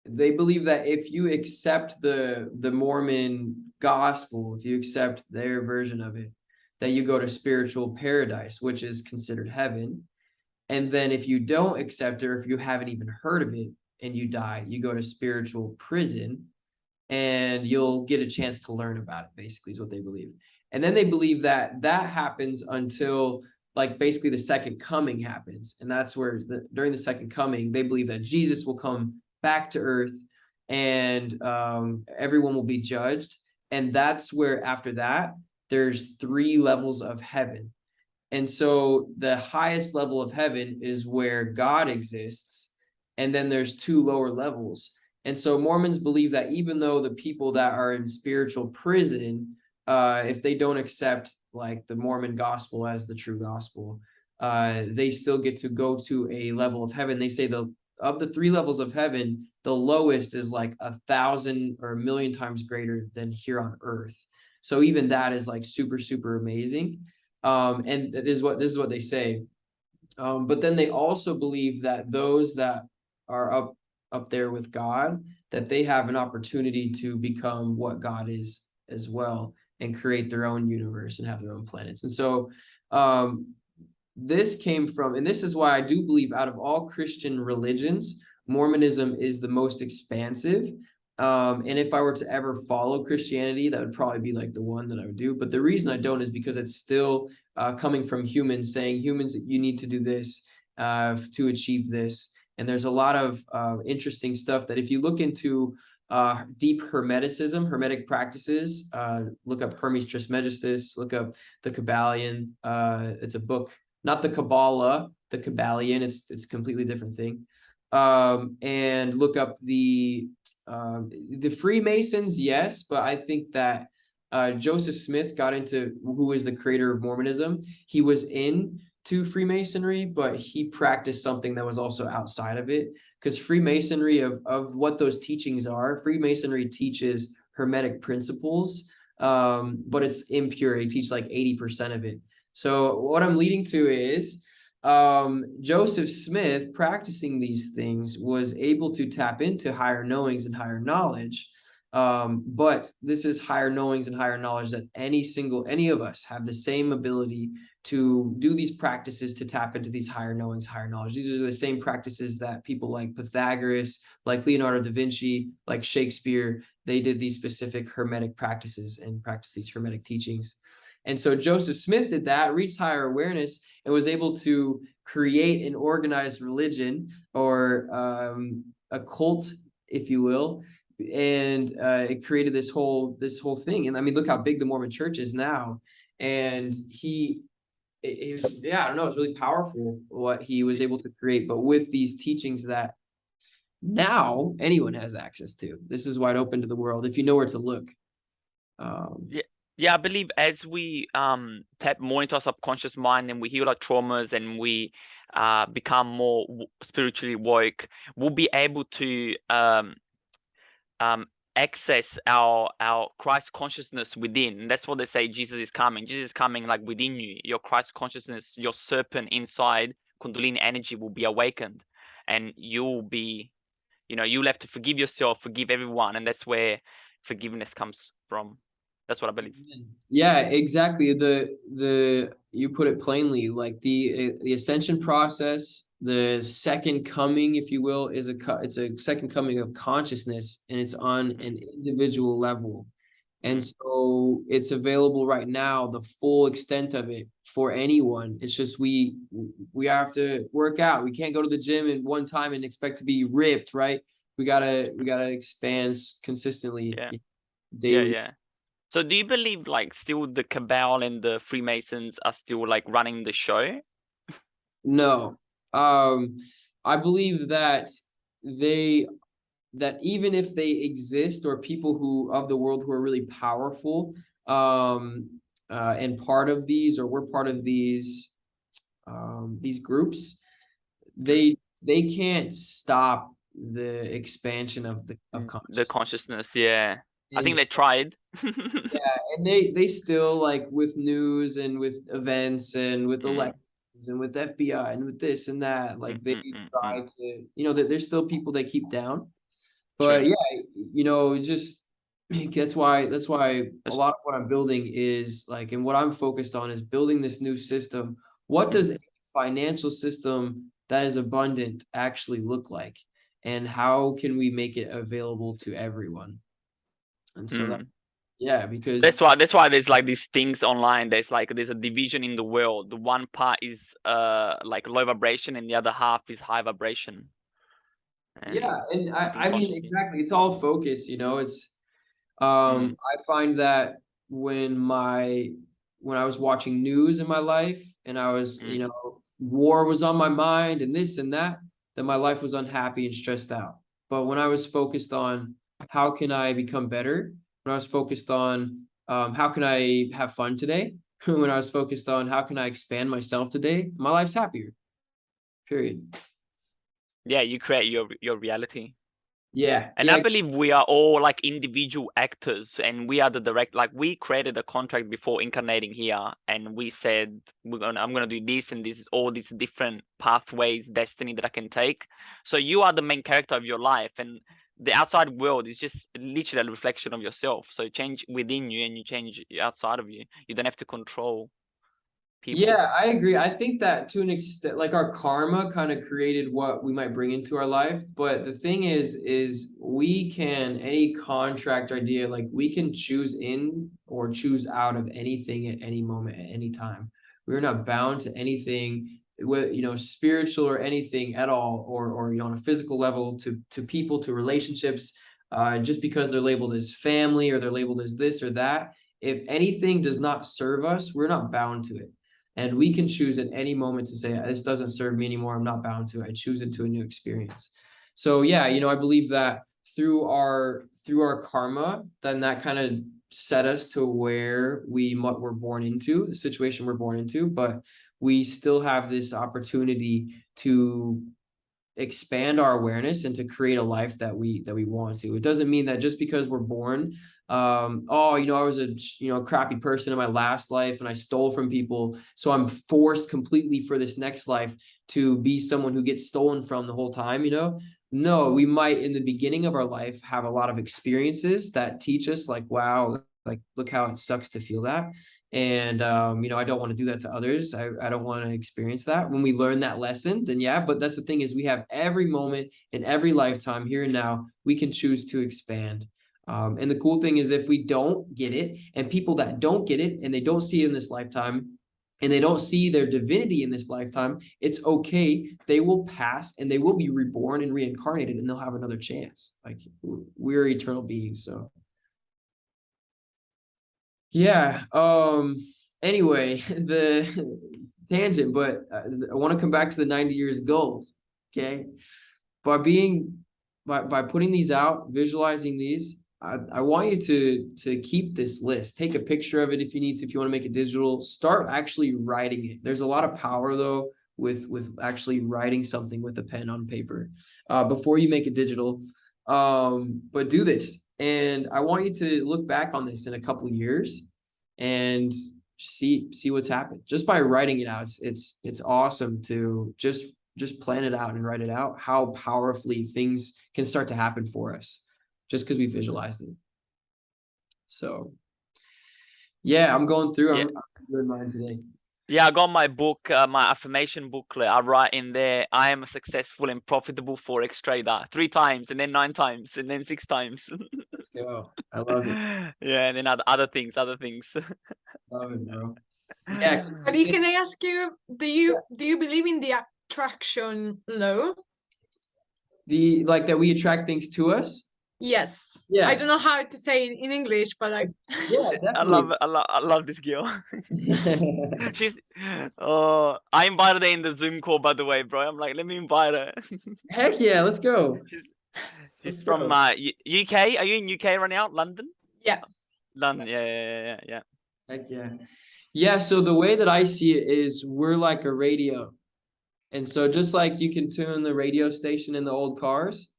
they believe that if you accept the Mormon gospel, if you accept their version of it, that you go to spiritual paradise, which is considered heaven. And then if you don't accept it, or if you haven't even heard of it and you die, you go to spiritual prison, and you'll get a chance to learn about it, basically is what they believe. And then they believe that that happens until like basically the second coming happens. And that's where during the second coming, they believe that Jesus will come back to earth and everyone will be judged. And that's where after that, there's 3 levels of heaven. And so the highest level of heaven is where God exists. And then there's 2 lower levels. And so Mormons believe that even though the people that are in spiritual prison, if they don't accept like the Mormon gospel as the true gospel, they still get to go to a level of heaven. They say of the 3 levels of heaven, the lowest is like 1,000 or 1,000,000 times greater than here on earth. So even that is like super, super amazing. And this is what they say. But then they also believe that those that are up there with God, that they have an opportunity to become what God is as well and create their own universe and have their own planets. And so this came from, and this is why I do believe out of all Christian religions, Mormonism is the most expansive. And if I were to ever follow Christianity, that would probably be like the one that I would do. But the reason I don't is because it's still coming from humans saying, humans, you need to do this to achieve this. And there's a lot of interesting stuff that if you look into deep Hermeticism, Hermetic practices, look up Hermes Trismegistus, look up the Kabbalion. It's a book, not the Kabbalah, the Kabbalion. It's a completely different thing. And look up the Freemasons, yes, but I think that Joseph Smith got into, who is the creator of Mormonism. He was into Freemasonry, but he practiced something that was also outside of it. Because Freemasonry, of what those teachings are, Freemasonry teaches Hermetic principles, but it's impure. It teaches like 80% of it. So what I'm leading to is Joseph Smith, practicing these things, was able to tap into higher knowings and higher knowledge. But this is higher knowings and higher knowledge that any of us have the same ability to do these practices to tap into these higher knowings, higher knowledge. These are the same practices that people like Pythagoras, like Leonardo da Vinci, like Shakespeare, they did these specific Hermetic practices and practiced these Hermetic teachings. And so Joseph Smith did that, reached higher awareness, and was able to create an organized religion or a cult, if you will. And it created this whole thing. And I mean, look how big the Mormon church is now. And it was, yeah, I don't know, it's really powerful what he was able to create, but with these teachings that now anyone has access to. This is wide open to the world if you know where to look. Yeah, I believe as we tap more into our subconscious mind and we heal our traumas and we become more spiritually woke, we'll be able to access our Christ consciousness within. And that's what they say Jesus is coming. Jesus is coming like within you. Your Christ consciousness, your serpent inside, Kundalini energy will be awakened, and you'll be, you'll have to forgive yourself, forgive everyone, and that's where forgiveness comes from. That's what I believe. Yeah, exactly. The you put it plainly, like the ascension process, the second coming, if you will, it's a second coming of consciousness, and it's on an individual level. And so it's available right now, the full extent of it for anyone. It's just we have to work out. We can't go to the gym in one time and expect to be ripped, right? We gotta expand consistently, Yeah. daily. Yeah. So do you believe like still the cabal and the Freemasons are still like running the show? No. I believe that even if they exist, or people who of the world who are really powerful, and part of these, or we're part of these groups, they can't stop the expansion of The consciousness. consciousness, yeah. I think And they tried. and they still, like, with news and with events and with elections and with FBI and with this and that, like they try to, there's still people they keep down. But True. yeah, just that's why a lot of what I'm building is like, and what I'm focused on is building this new system. What does a financial system that is abundant actually look like? And how can we make it available to everyone? And so that, because That's why there's like these things online. There's a division in the world. The one part is like low vibration and the other half is high vibration. And and thinking I mean, consciously. exactly, it's all focus, it's I find that when I was watching news in my life, and I was, war was on my mind and this and that, then my life was unhappy and stressed out. But when I was focused on how can I become better, when I was focused on how can I have fun today, when I was focused on how can I expand myself today, my life's happier. Period. Yeah, you create your reality. Yeah. And I believe we are all like individual actors, and we are the direct, like we created a contract before incarnating here, and we said I'm gonna do this, and this is all these different pathways, destiny that I can take. So you are the main character of your life, and the outside world is just literally a reflection of yourself. So change within you and you change outside of you. You don't have to control people. Yeah, I agree. I think that to an extent, like, our karma kind of created what we might bring into our life. But the thing is we can, any contract idea, like we can choose in or choose out of anything at any moment, at any time. We're not bound to anything, with, spiritual or anything at all, or on a physical level, to people, to relationships, just because they're labeled as family or they're labeled as this or that. If anything does not serve us, we're not bound to it. And we can choose at any moment to say, this doesn't serve me anymore. I'm not bound to it. I choose into a new experience. So yeah, I believe that through our karma, then that kind of set us to where we're born into, the situation we're born into, but we still have this opportunity to expand our awareness and to create a life that we want to. It doesn't mean that just because we're born, I was a crappy person in my last life and I stole from people, so I'm forced completely for this next life to be someone who gets stolen from the whole time. No, we might in the beginning of our life have a lot of experiences that teach us, like, wow, like, look how it sucks to feel that. And I don't want to do that to others. I don't want to experience that. When we learn that lesson, then yeah. But that's the thing, is we have every moment in every lifetime, here and now, we can choose to expand. And the cool thing is, if we don't get it, and people that don't get it and they don't see it in this lifetime, and they don't see their divinity in this lifetime, it's okay. They will pass and they will be reborn and reincarnated, and they'll have another chance. Like, we're eternal beings. So yeah. Anyway, the tangent, but I want to come back to the 90 years goals. Okay. By putting these out, visualizing these, I want you to keep this list. Take a picture of it if you need to. If you want to make it digital, start actually writing it. There's a lot of power though with actually writing something with a pen on paper before you make it digital. But do this, and I want you to look back on this in a couple years and see what's happened just by writing it out. It's awesome to just plan it out and write it out, how powerfully things can start to happen for us just because we visualized it. So yeah, I'm going through. I'm doing mine today. Yeah, I got my book, my affirmation booklet. I write in there, I am a successful and profitable Forex trader 3 times, and then 9 times, and then 6 times. Let's go. I love it. Yeah, and then other things. Love it, bro. Yeah, Buddy, consistent. can I ask you, do you believe in the attraction law? The like that we attract things to us. Yes. Yeah. I don't know how to say it in English, but like Yeah, I definitely. love this girl. She's I invited her in the Zoom call, by the way, bro. I'm like, let me invite her. Heck yeah, let's go. She's Let's from go. UK. Are you in UK right now? London? yeah. London, yeah. Heck yeah. Yeah, so the way that I see it is we're like a radio. And so just like you can tune the radio station in the old cars,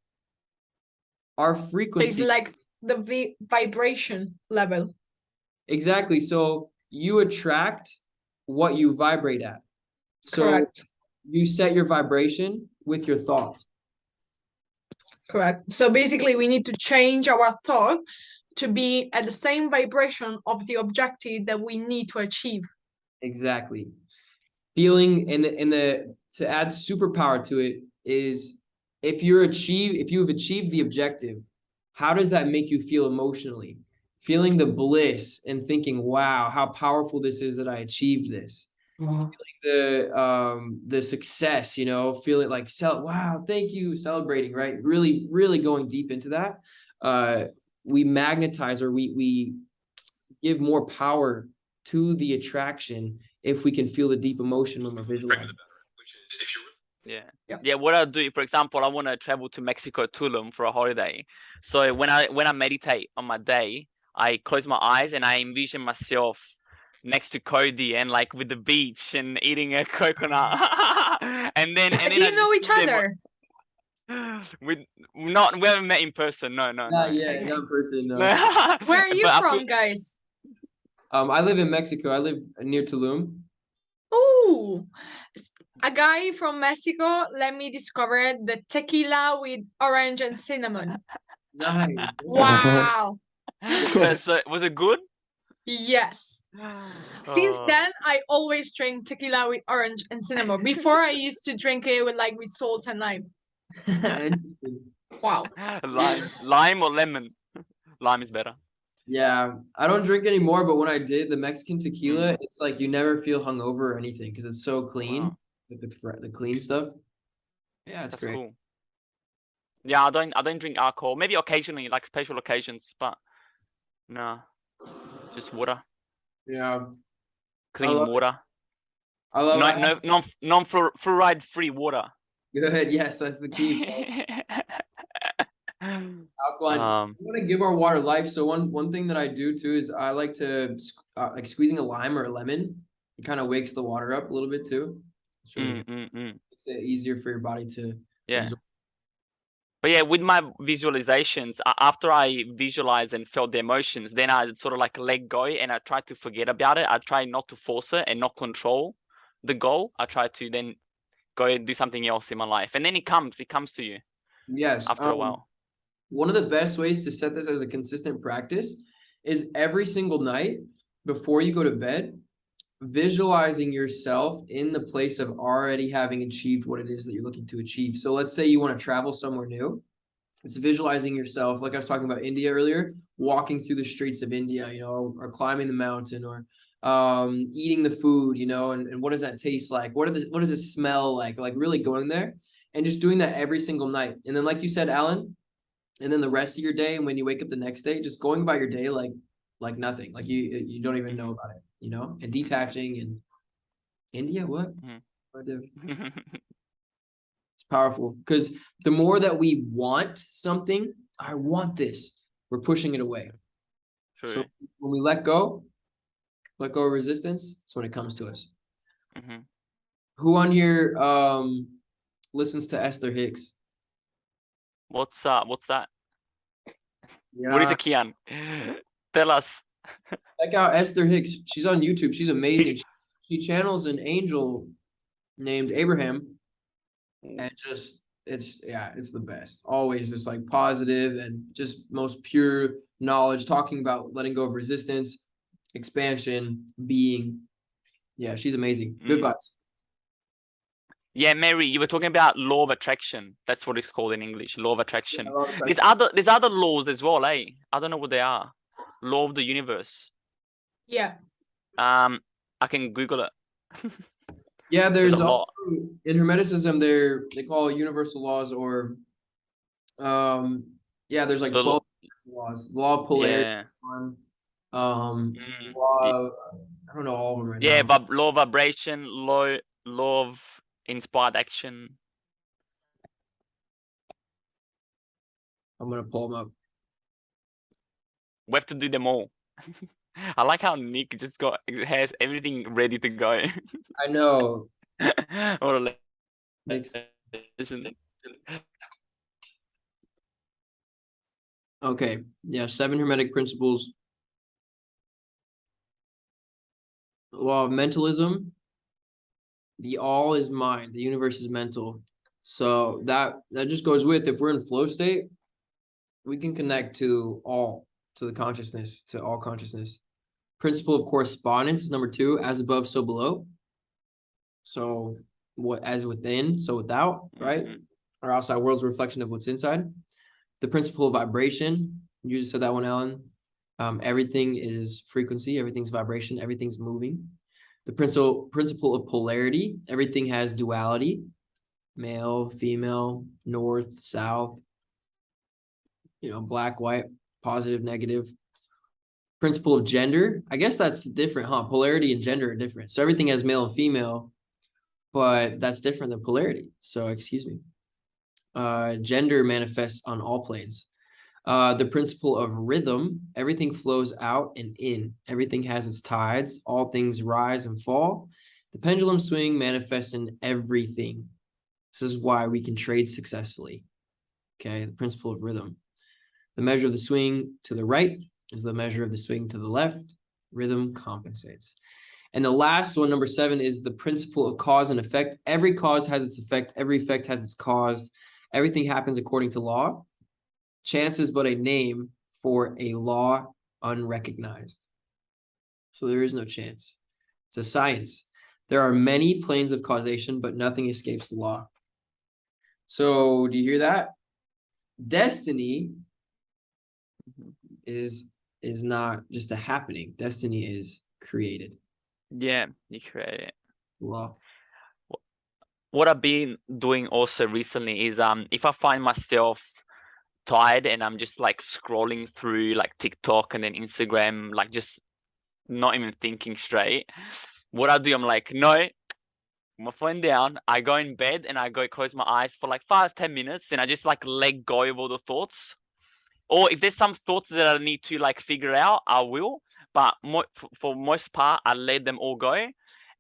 our So it's frequency. like the vibration level. Exactly. So you attract what you vibrate at. So Correct. you set your vibration with your thoughts. Correct. So basically we need to change our thought to be at the same vibration of the objective that we need to achieve. Exactly. Feeling and the to add superpower to it is if you've achieved the objective, how does that make you feel emotionally? Feeling the bliss and thinking, wow, how powerful this is that I achieved this. The success, you know, feeling like wow, thank you, celebrating, right? Really going deep into that. We magnetize or we give more power to the attraction if we can feel the deep emotion when we're visualizing. Yeah, what I'll do, for example, I want to travel to Mexico, Tulum for a holiday. So when I meditate on my day, I close my eyes and I envision myself next to Cody and like with the beach and eating a coconut. and then Do you know each other? We haven't met in person. No. Not yet, not in person, no. Where are you But from, guys? I live in Mexico. I live near Tulum. Oh, a guy from Mexico let me discover the tequila with orange and cinnamon. Nice. Wow. So, was it good? Yes. Since Oh. then, I always drink tequila with orange and cinnamon. Before, I used to drink it with salt and lime. Interesting. Wow. Lime or lemon? Lime is better. Yeah, I don't drink anymore, but when I did the Mexican tequila, it's like you never feel hungover or anything because it's so clean, Wow. like the clean stuff. Yeah, it's That's great. cool. Yeah, I don't drink alcohol. Maybe occasionally, like special occasions, but no, just water, Yeah, clean love it. water. I love it. No, non-fluoride free water. Good. Yes, that's the key. Alkaline. We want to give our water life. So one thing that I do too is I like to like squeezing a lime or a lemon. It kind of wakes the water up a little bit too. It's really makes it easier for your body to absorb. But yeah, with my visualizations, after I visualize and felt the emotions, then I sort of like let go and I try to forget about it. I try not to force it and not control the goal. I try to then go and do something else in my life, and then it comes to you. Yes. After a while. One of the best ways to set this as a consistent practice is every single night before you go to bed, visualizing yourself in the place of already having achieved what it is that you're looking to achieve. So let's say you want to travel somewhere new. It's visualizing yourself, like I was talking about India earlier, walking through the streets of India, you know, or climbing the mountain or eating the food, you know, and what does that taste like? What does it smell like? Like really going there and just doing that every single night. And then like you said, Alan, and then the rest of your day, and when you wake up the next day, just going by your day like nothing, like you don't even know about it, you know, and detaching. And India, what? What do? It's powerful because the more that we want something, I want this, we're pushing it away. True. So when we let go of resistance, that's when it comes to us. Who on here listens to Esther Hicks? What's that? Yeah. What is it, Kian? Tell us. Check out Esther Hicks. She's on YouTube. She's amazing. She channels an angel named Abraham, and just it's the best. Always just like positive and just most pure knowledge, talking about letting go of resistance, expansion, being. Yeah, she's amazing. Good vibes. Yeah, Mary, you were talking about law of attraction. That's what it's called in English, law of attraction. Yeah, law of attraction. There's other laws as well, eh? I don't know what they are. Law of the universe. Yeah. I can Google it. Yeah, There's there's a lot. also, in Hermeticism, they call universal laws, or yeah, there's like The 12 laws. Law of polarity, yeah. one, Mm. law Y- of, I don't know all of them right Yeah, now. law of vibration, law of inspired action. I'm gonna pull them up. We have to do them all. I like how Nick just has everything ready to go. I know. What a Next. legend. Okay, yeah, 7 Hermetic principles. Law of mentalism. The all is mind. The universe is mental. So that just goes with, if we're in flow state, we can connect to all, to the consciousness, to all consciousness. Principle of correspondence is number 2, as above, so below. So what, as within, so without, right? Our outside world's a reflection of what's inside. The principle of vibration, you just said that one, Alan. Everything is frequency, everything's vibration, everything's moving. The principle of polarity, everything has duality, male, female, north, south, black, white, positive, negative. Principle of gender, I guess that's different, huh? Polarity and gender are different. So everything has male and female, but that's different than polarity. So excuse me. Gender manifests on all planes. The principle of rhythm, everything flows out and in. Everything has its tides. All things rise and fall. The pendulum swing manifests in everything. This is why we can trade successfully. Okay, the principle of rhythm. The measure of the swing to the right is the measure of the swing to the left. Rhythm compensates. And the last one, number 7, is the principle of cause and effect. Every cause has its effect. Every effect has its cause. Everything happens according to law. Chance is but a name for a law unrecognized. So there is no chance. It's a science. There are many planes of causation, but nothing escapes the law. So do you hear that? Destiny is not just a happening. Destiny is created. Yeah, you create it. Law. What I've been doing also recently is if I find myself tired and I'm just like scrolling through like TikTok and then Instagram, like just not even thinking straight, what I do, I'm like, no, my phone down, I go in bed and I go close my eyes for like 5-10 minutes and I just like let go of all the thoughts. Or if there's some thoughts that I need to like figure out, I will. But for most part, I let them all go.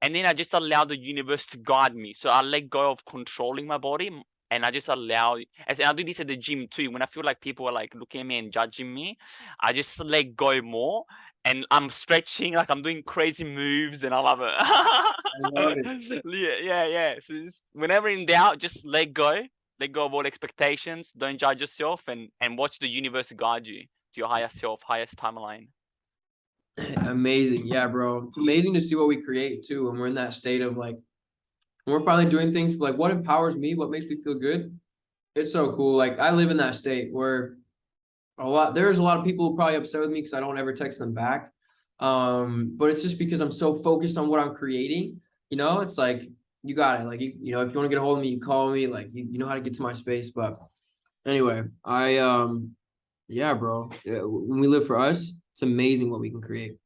And then I just allow the universe to guide me. So I let go of controlling my body and I just allow, and I do this at the gym too. When I feel like people are like looking at me and judging me, I just let go more. And I'm stretching, like I'm doing crazy moves and I love it. I love it. Yeah. So whenever in doubt, just let go of all expectations, don't judge yourself, and watch the universe guide you to your higher self, highest timeline. Amazing. Yeah, bro. It's amazing to see what we create too when we're in that state of like, we're probably doing things for like what empowers me, what makes me feel good. It's so cool. Like I live in that state where there's a lot of people probably upset with me because I don't ever text them back. But it's just because I'm so focused on what I'm creating. It's like you got it. Like if you want to get a hold of me, you call me. Like you know how to get to my space. But anyway, yeah, bro. When we live for us, it's amazing what we can create.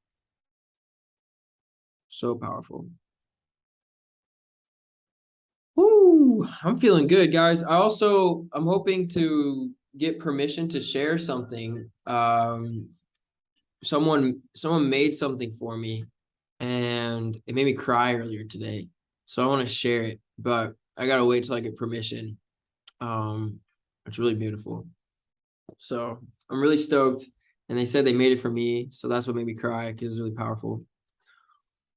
So powerful. Woo! I'm feeling good, guys. I'm hoping to get permission to share something. Someone made something for me and it made me cry earlier today. So I want to share it, but I gotta wait till I get permission. It's really beautiful. So I'm really stoked. And they said they made it for me. So that's what made me cry because it's really powerful.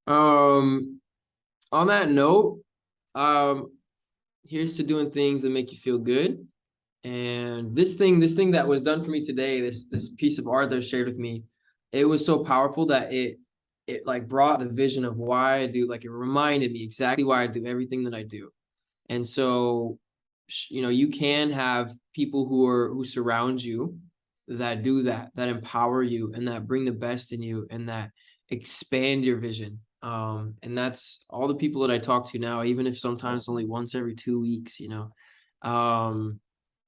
On that note, here's to doing things that make you feel good. And this thing that was done for me today, this piece of art that was shared with me, it was so powerful that it it like brought the vision of why I do, like it reminded me exactly why I do everything that I do. And so, you know, you can have people who surround you that do that, that empower you and that bring the best in you and that expand your vision. And that's all the people that I talk to now, even if sometimes only once every 2 weeks, you know,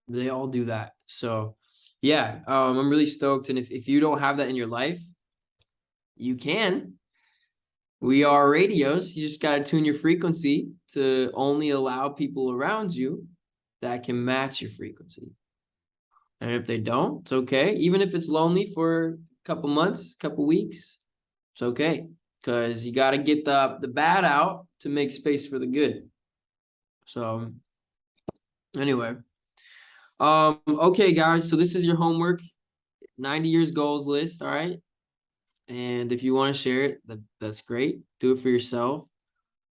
they all do that. So yeah, I'm really stoked. And if you don't have that in your life, you can. We are radios. You just got to tune your frequency to only allow people around you that can match your frequency. And if they don't, it's okay. Even if it's lonely for a couple months, couple weeks, it's okay. Because you got to get the bad out to make space for the good. So anyway. Okay, guys. So this is your homework. 90 years goals list. All right. And if you want to share it, that's great. Do it for yourself.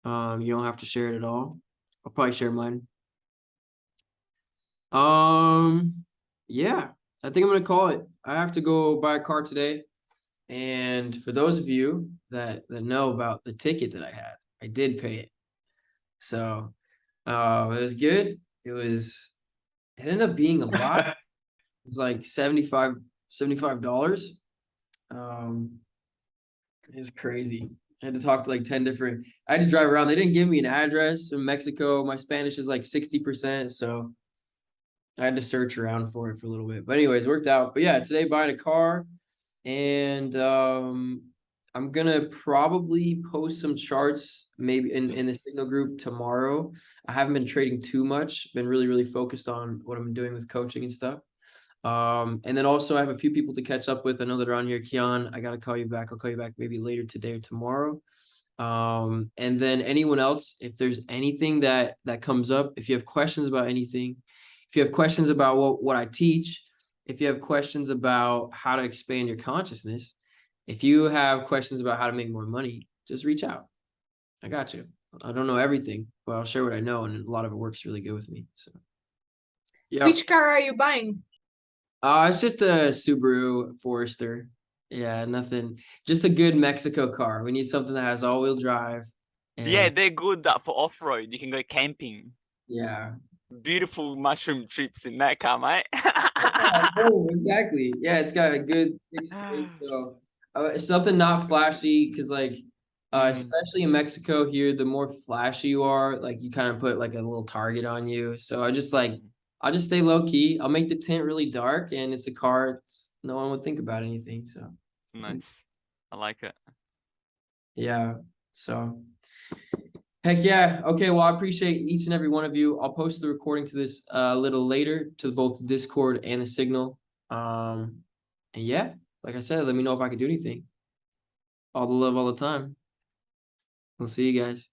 You don't have to share it at all. I'll probably share mine. Yeah, I think I'm gonna call it. I have to go buy a car today. And for those of you that know about the ticket that I had, I did pay it. So it was good. It ended up being a lot. It was like $75. It was crazy. I had to talk to like 10 different, I had to drive around. They didn't give me an address in Mexico. My Spanish is like 60%. So I had to search around for it for a little bit. But anyways, worked out. But yeah, today buying a car. And I'm gonna probably post some charts maybe in the Signal group tomorrow. I haven't been trading too much, been really focused on what I'm doing with coaching and stuff. And then also I have a few people to catch up with. I know that are on here. Kian, I gotta call you back. I'll call you back maybe later today or tomorrow. And then anyone else, if there's anything that comes up, if you have questions about anything, if you have questions about what I teach, if you have questions about how to expand your consciousness, if you have questions about how to make more money, just reach out. I got you. I don't know everything, but I'll share what I know, and a lot of it works really good with me. So yeah. Which car are you buying? It's just a Subaru Forester. Yeah, nothing. Just a good Mexico car. We need something that has all-wheel drive. Yeah, And they're good for off-road. You can go camping. yeah. Beautiful mushroom trips in that car, mate. Oh, exactly. Yeah, it's got a good experience. So something not flashy, because like especially in Mexico here, the more flashy you are, like you kind of put like a little target on you. So I just like I'll just stay low key. I'll make the tint really dark, and it's a car. No one would think about anything. So Nice. I like it. yeah. So heck yeah. Okay. Well, I appreciate each and every one of you. I'll post the recording to this a little later to both Discord and the Signal. And yeah, like I said, let me know if I can do anything. All the love all the time. We'll see you guys.